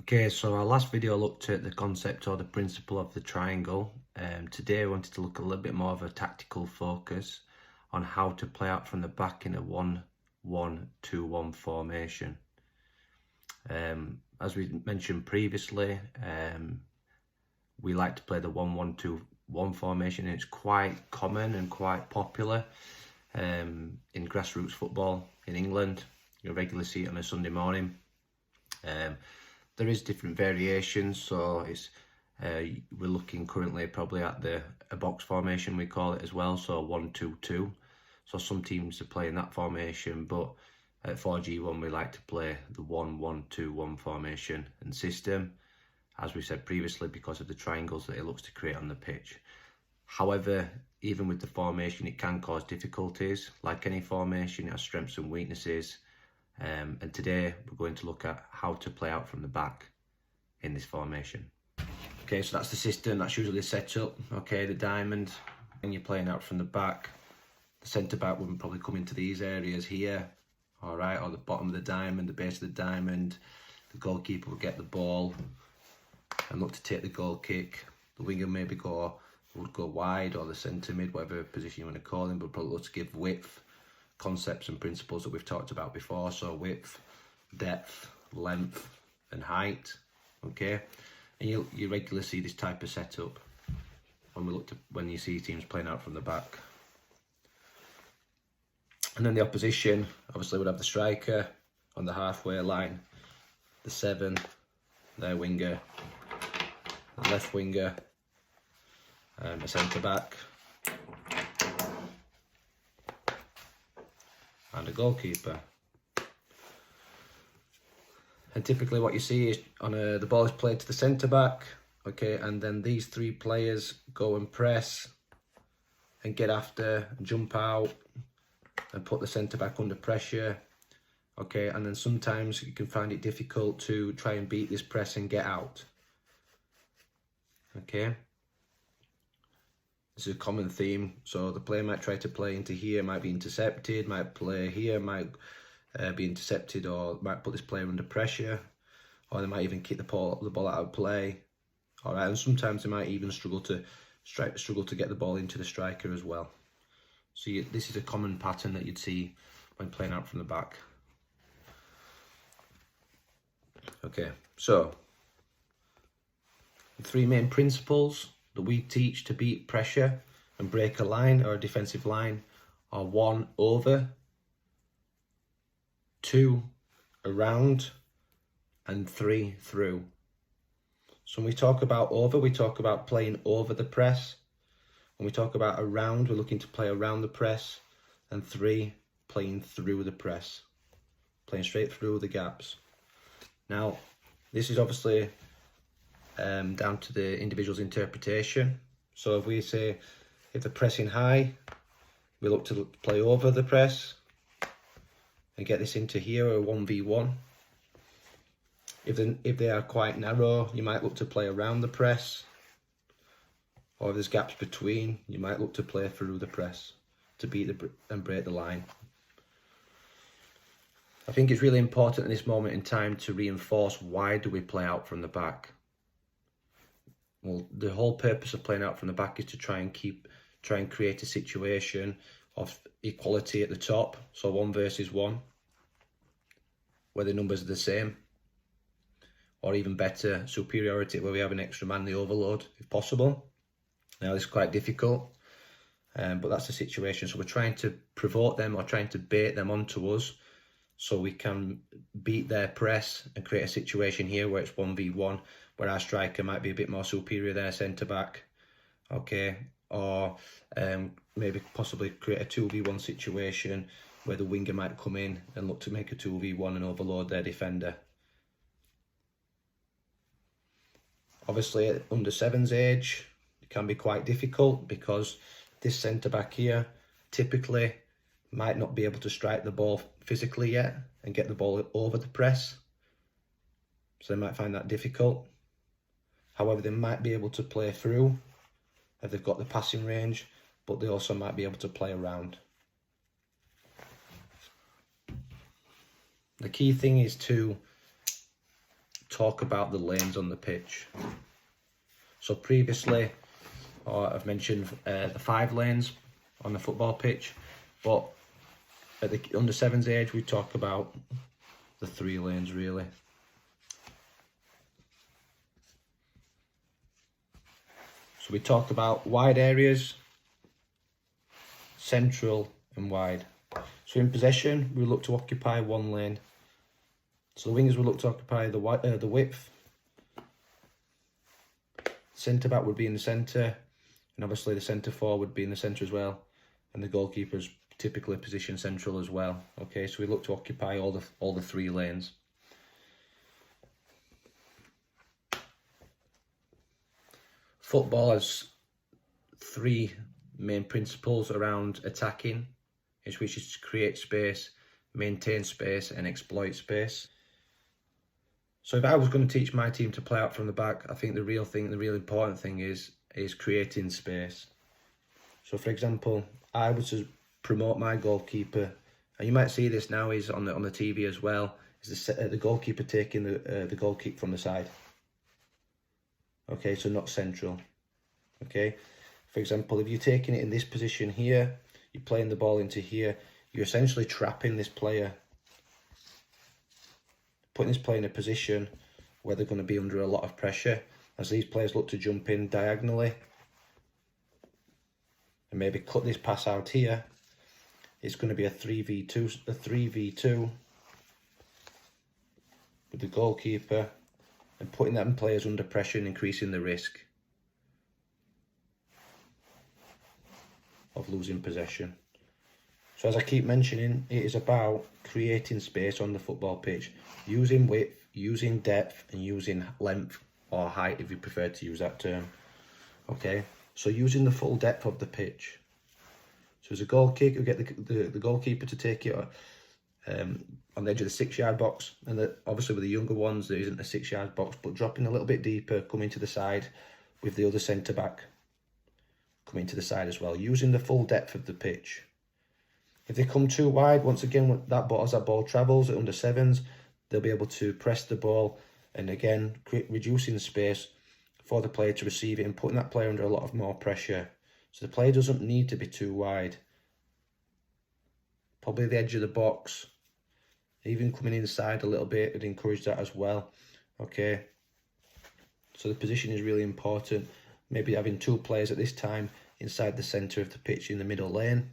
Okay, so our last video looked at the concept or the principle of the triangle. Today I wanted to look a little bit more of a tactical focus on how to play out from the back in a 1-1-2-1 formation. As we mentioned previously, we like to play the 1-1-2-1 formation, and it's quite common and quite popular in grassroots football in England. You'll regularly see it on a Sunday morning. There is different variations, so it's we're looking currently probably at a box formation, we call it as well, so 1-2-2. So some teams are playing that formation, but at 4G1 we like to play the 1-1-2-1 formation and system, as we said previously, because of the triangles that it looks to create on the pitch. However, even with the formation, it can cause difficulties. Like any formation, it has strengths and weaknesses. And today we're going to look at how to play out from the back in this formation. Okay, so that's the system, that's usually the setup. Okay, the diamond, when you're playing out from the back, the centre back would probably come into these areas here, all right, or the bottom of the diamond, the base of the diamond. The goalkeeper would get the ball and look to take the goal kick. The winger maybe would go wide, or the centre mid, whatever position you want to call him, but probably look to give width. Concepts and principles that we've talked about before, so width, depth, length and height. Okay, and you regularly see this type of setup when you see teams playing out from the back. And then the opposition obviously would have the striker on the halfway line, the 7, their winger, the left winger, a centre back, and a goalkeeper. And typically what you see is the ball is played to the centre back, okay, and then these 3 players go and press and get after, jump out and put the centre back under pressure, okay, and then sometimes you can find it difficult to try and beat this press and get out. Okay, this is a common theme, so the player might try to play into here, might be intercepted, might play here, might be intercepted, or might put this player under pressure, or they might even kick the ball out of play. All right, and sometimes they might even struggle to get the ball into the striker as well. So this is a common pattern that you'd see when playing out from the back. Okay, so the 3 main principles that we teach to beat pressure and break a line or a defensive line are 1, over, 2, around, and 3, through. So when we talk about over, we talk about playing over the press. When we talk about around, we're looking to play around the press. And 3, playing through the press, playing straight through the gaps. Now, this is obviously down to the individual's interpretation. So if we say, if they're pressing high, we look to play over the press and get this into here, a 1v1. If they are quite narrow, you might look to play around the press, or if there's gaps between, you might look to play through the press to beat and break the line. I think it's really important at this moment in time to reinforce, why do we play out from the back? Well, the whole purpose of playing out from the back is to try and create a situation of equality at the top, so 1 versus 1, where the numbers are the same, or even better, superiority, where we have an extra man, the overload, if possible. Now, this is quite difficult, but that's the situation. So we're trying to provoke them, or trying to bait them onto us, so we can beat their press and create a situation here where it's 1v1, where our striker might be a bit more superior, their centre-back, okay, or maybe possibly create a 2v1 situation where the winger might come in and look to make a 2v1 and overload their defender. Obviously, at under 7's age, it can be quite difficult, because this centre-back here typically might not be able to strike the ball physically yet and get the ball over the press. So they might find that difficult. However, they might be able to play through if they've got the passing range, but they also might be able to play around. The key thing is to talk about the lanes on the pitch. So previously, I've mentioned the 5 lanes on the football pitch, but at the under 7s age, we talk about the 3 lanes really. So we talk about wide areas, central and wide. So in possession, we look to occupy 1 lane. So the wingers will look to occupy the width. Centre back would be in the centre, and obviously the centre forward would be in the centre as well, and the goalkeeper's typically position central as well. Okay, so we look to occupy all the 3 lanes. Football has 3 main principles around attacking, which is to create space, maintain space, and exploit space. So if I was going to teach my team to play out from the back, I think the real important thing is creating space. So for example, I was to promote my goalkeeper, and you might see this now is on the TV as well, is the goalkeeper taking the goal kick from the side. Okay, so not central. Okay, for example, if you're taking it in this position here, you're playing the ball into here, you're essentially trapping this player, putting this player in a position where they're going to be under a lot of pressure as these players look to jump in diagonally and maybe cut this pass out here. It's going to be a 3v2 with the goalkeeper, and putting them players under pressure and increasing the risk of losing possession. So as I keep mentioning, it is about creating space on the football pitch, using width, using depth, and using length or height if you prefer to use that term. Okay, so using the full depth of the pitch. So as a goal kick, you get the goalkeeper to take it on the edge of the 6-yard box, and obviously with the younger ones there isn't a 6-yard box, but dropping a little bit deeper, coming to the side with the other centre back coming to the side as well, using the full depth of the pitch. If they come too wide, once again, as that ball travels at under 7s, they'll be able to press the ball, and again reducing space for the player to receive it and putting that player under a lot of more pressure. So the player doesn't need to be too wide. Probably the edge of the box, even coming inside a little bit, would encourage that as well. Okay, so the position is really important. Maybe having 2 players at this time inside the centre of the pitch in the middle lane.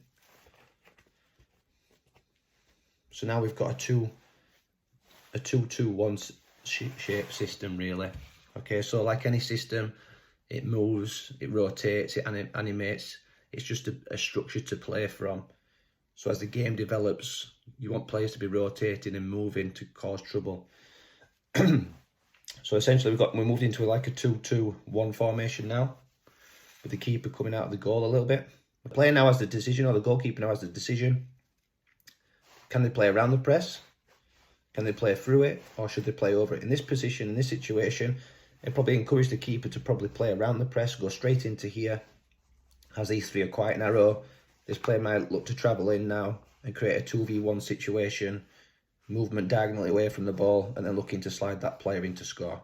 So now we've got a 2-2-1 shape system really. Okay, so like any system, it moves, it rotates, it animates. It's just a structure to play from. So as the game develops, you want players to be rotating and moving to cause trouble. So essentially we moved into like a 2-2-1 formation now, with the keeper coming out of the goal a little bit. The player now has the decision, or the goalkeeper now has the decision. Can they play around the press? Can they play through it, or should they play over it? In this position, in this situation, it probably encourage the keeper to probably play around the press, go straight into here. As these 3 are quite narrow, this player might look to travel in now and create a 2v1 situation, movement diagonally away from the ball, and then looking to slide that player in to score.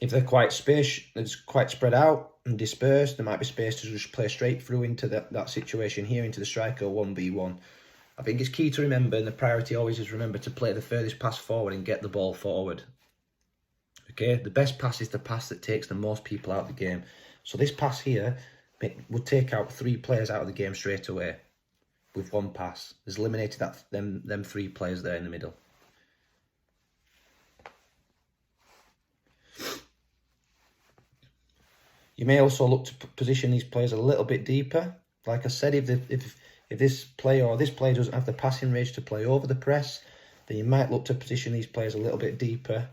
If they're quite spread out and dispersed, there might be space to just play straight through into that situation here, into the striker 1v1. I think it's key to remember, and the priority always is remember to play the furthest pass forward and get the ball forward. Okay, the best pass is the pass that takes the most people out of the game. So this pass here would take out 3 players out of the game straight away with 1 pass. It's eliminated them 3 players there in the middle. You may also look to position these players a little bit deeper. Like I said, if this player or this player doesn't have the passing range to play over the press, then you might look to position these players a little bit deeper,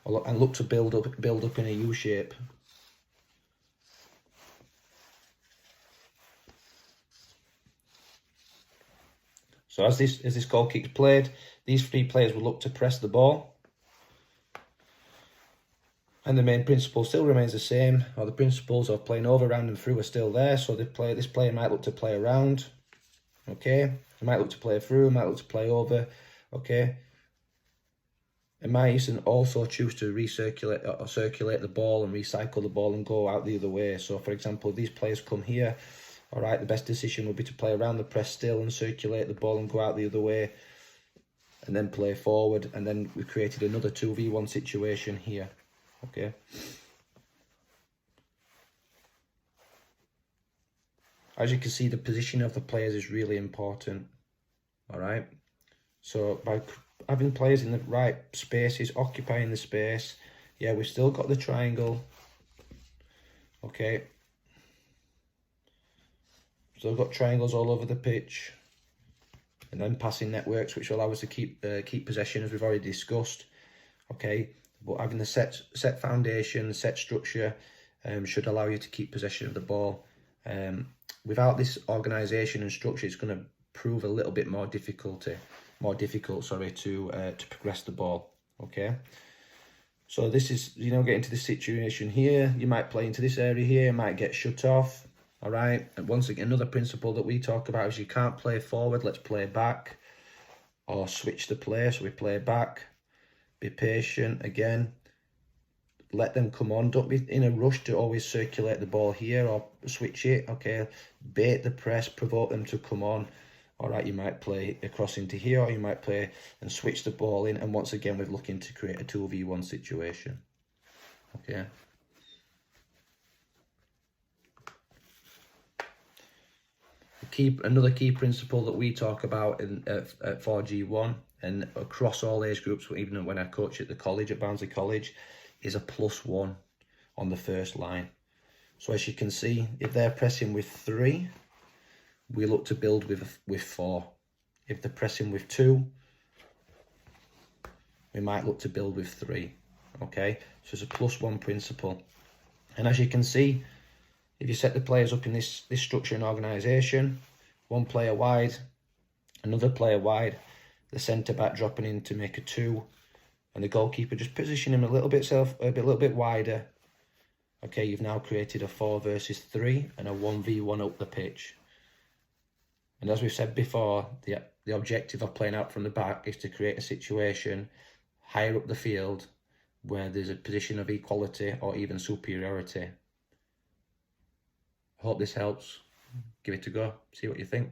and look to build up in a U shape. So as this goal kick's played, these 3 players will look to press the ball. And the main principle still remains the same, or the principles of playing over, around and through are still there. So this player might look to play around, okay? He might look to play through, might look to play over, okay? And Meissen also choose to recirculate or circulate the ball and recycle the ball and go out the other way. So for example, these players come here, all right, the best decision would be to play around the press still and circulate the ball and go out the other way, and then play forward. And then we created another 2v1 situation here, okay? As you can see, the position of the players is really important, all right? So by having players in the right spaces, occupying the space, yeah, we've still got the triangle, okay? Still got triangles all over the pitch, and then passing networks, which will allow us to keep possession, as we've already discussed, okay? But having the set foundation, set structure, should allow you to keep possession of the ball. Without this organisation and structure, it's going to prove a little bit more difficult, to progress the ball, okay? So this is, you know, getting to this situation here, you might play into this area here, you might get shut off, all right? And once again, another principle that we talk about is you can't play forward, let's play back, or switch the play, so we play back, be patient, again, let them come on, don't be in a rush to always circulate the ball here or switch it, okay? Bait the press, provoke them to come on. All right, you might play across into here, or you might play and switch the ball in, and once again, we're looking to create a 2v1 situation, okay? Another key principle that we talk about at 4G1 and across all age groups, even when I coach at the college, at Barnsley College, is a +1 on the first line. So as you can see, if they're pressing with 3, we look to build with 4. If they're pressing with 2, we might look to build with 3, okay? So it's a +1 principle. And as you can see, if you set the players up in this structure and organisation, one player wide, another player wide, the centre-back dropping in to make a 2, and the goalkeeper just position him a little bit wider. Okay, you've now created a 4 versus 3 and a 1v1 up the pitch. And as we've said before, the objective of playing out from the back is to create a situation higher up the field where there's a position of equality or even superiority. I hope this helps. Give it a go. See what you think.